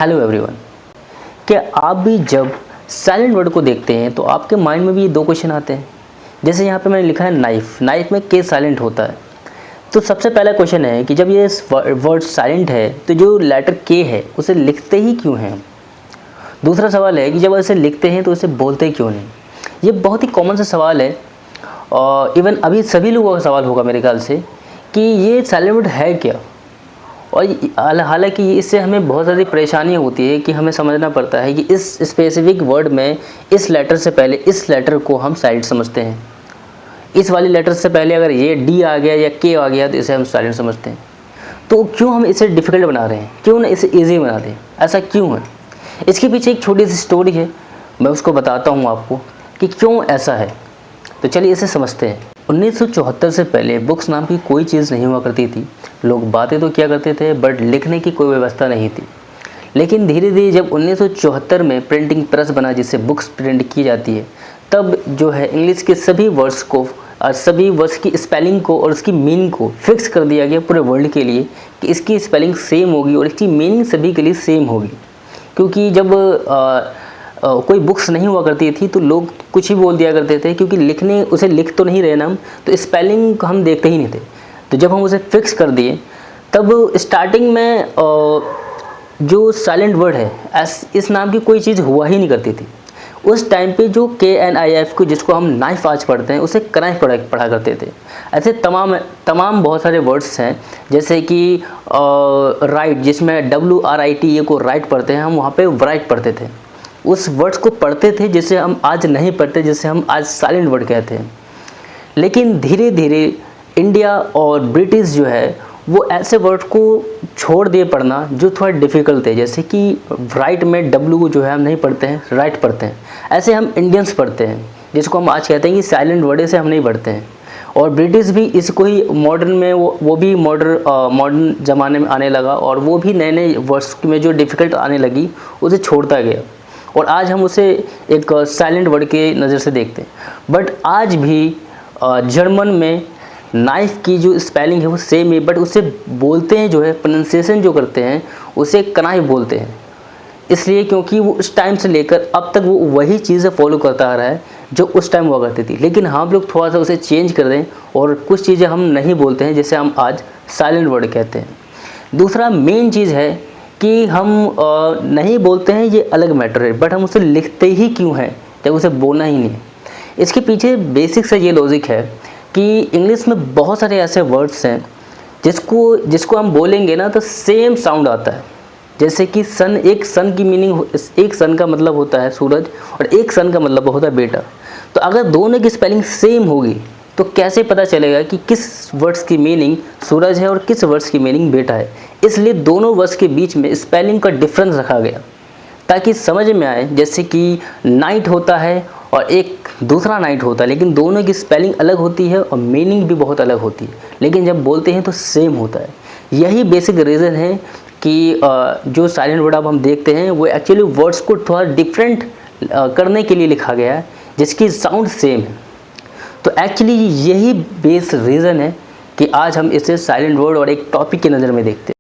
Hello everyone. क्या आप भी जब साइलेंट वर्ड को देखते हैं तो आपके माइंड में भी ये दो क्वेश्चन आते हैं। जैसे यहाँ पे मैंने लिखा है नाइफ, नाइफ में के साइलेंट होता है। तो सबसे पहला क्वेश्चन है कि जब ये वर्ड साइलेंट है तो जो लेटर के है उसे लिखते ही क्यों हैं। दूसरा सवाल है कि जब इसे लिखते हैं तो इसे बोलते क्यों नहीं। ये बहुत ही कॉमन सा सवाल है और इवन अभी सभी लोगों का सवाल होगा मेरे ख्याल से कि ये साइलेंट वर्ड है क्या। और हालांकि इससे हमें बहुत ज़्यादा परेशानियाँ होती है कि हमें समझना पड़ता है कि इस स्पेसिफिक वर्ड में इस लेटर से पहले इस लेटर को हम साइलेंट समझते हैं। इस वाली लेटर से पहले अगर ये डी आ गया या के आ गया तो इसे हम साइलेंट समझते हैं। तो क्यों हम इसे डिफ़िकल्ट बना रहे हैं, क्यों ना इसे ईजी बना दें, ऐसा क्यों है। इसके पीछे एक छोटी सी स्टोरी है, मैं उसको बताता हूँ आपको कि क्यों ऐसा है। तो चलिए इसे समझते हैं। 1974 से पहले बुक्स नाम की कोई चीज़ नहीं हुआ करती थी। लोग बातें तो किया करते थे बट लिखने की कोई व्यवस्था नहीं थी। लेकिन धीरे धीरे जब 1974 में प्रिंटिंग प्रेस बना जिससे बुक्स प्रिंट की जाती है, तब जो है इंग्लिश के सभी वर्ड्स को और सभी वर्ड्स की स्पेलिंग को और उसकी मीनिंग को फिक्स कर दिया गया पूरे वर्ल्ड के लिए कि इसकी स्पेलिंग सेम होगी और इसकी मीनिंग सभी के लिए सेम होगी। क्योंकि जब कोई बुक्स नहीं हुआ करती थी तो लोग कुछ ही बोल दिया करते थे, क्योंकि लिखने उसे लिख तो नहीं रहे ना हम, तो स्पेलिंग हम देखते ही नहीं थे। तो जब हम उसे फिक्स कर दिए तब स्टार्टिंग में जो साइलेंट वर्ड है इस नाम की कोई चीज़ हुआ ही नहीं करती थी। उस टाइम पे जो KNIF को जिसको हम नाइफ आज पढ़ते हैं उसे कनाइफ पढ़ा करते थे। ऐसे तमाम बहुत सारे वर्ड्स हैं, जैसे कि राइट जिसमें WRIT को राइट पढ़ते हैं, हम वहाँ पे राइट पढ़ते थे। उस वर्ड्स को पढ़ते थे जिसे हम आज नहीं पढ़ते, जिसे हम आज साइलेंट वर्ड कहते हैं। लेकिन धीरे धीरे इंडिया और ब्रिटिश जो है वो ऐसे वर्ड को छोड़ दिए पढ़ना जो थोड़ा डिफ़िकल्ट है। जैसे कि राइट में W जो है हम नहीं पढ़ते हैं, राइट पढ़ते हैं। ऐसे हम इंडियंस पढ़ते हैं जिसको हम आज कहते हैं कि साइलेंट वर्ड से हम नहीं पढ़ते हैं। और ब्रिटिश भी इसको ही मॉडर्न में वो भी मॉडर्न ज़माने में आने लगा और वो भी नए नए वर्ड्स में जो डिफ़िकल्ट आने लगी उसे छोड़ता गया और आज हम उसे एक साइलेंट वर्ड के नज़र से देखते हैं। बट आज भी जर्मन में नाइफ की जो स्पेलिंग है वो सेम है, बट उसे बोलते हैं जो है प्रोनाउंसिएशन जो करते हैं उसे कनाइफ बोलते हैं। इसलिए क्योंकि वो उस टाइम से लेकर अब तक वो वही चीज़ें फॉलो करता आ रहा है जो उस टाइम हुआ करती थी। लेकिन हम लोग थोड़ा सा उसे चेंज कर दें और कुछ चीज़ें हम नहीं बोलते हैं जिसे हम आज साइलेंट वर्ड कहते हैं। दूसरा मेन चीज़ है कि हम नहीं बोलते हैं, ये अलग मैटर है, बट हम उसे लिखते ही क्यों हैं जब उसे बोलना ही नहीं है। इसके पीछे बेसिक से ये लॉजिक है कि इंग्लिश में बहुत सारे ऐसे वर्ड्स हैं जिसको हम बोलेंगे ना तो सेम साउंड आता है। जैसे कि सन, एक सन की मीनिंग, एक सन का मतलब होता है सूरज और एक सन का मतलब होता है बेटा। तो अगर दोनों की स्पेलिंग सेम होगी तो कैसे पता चलेगा कि किस वर्ड्स की मीनिंग सूरज है और किस वर्ड्स की मीनिंग बेटा है। इसलिए दोनों वर्ड्स के बीच में स्पेलिंग का डिफरेंस रखा गया ताकि समझ में आए। जैसे कि नाइट होता है और एक दूसरा नाइट होता है, लेकिन दोनों की स्पेलिंग अलग होती है और मीनिंग भी बहुत अलग होती है, लेकिन जब बोलते हैं तो सेम होता है। यही बेसिक रीज़न है कि जो साइलेंट वर्ड अब हम देखते हैं वो एक्चुअली वर्ड्स को थोड़ा डिफरेंट करने के लिए लिखा गया है जिसकी साउंड सेम है। तो एक्चुअली यही बेस रीज़न है कि आज हम इसे साइलेंट वर्ड और एक टॉपिक की नज़र में देखते हैं।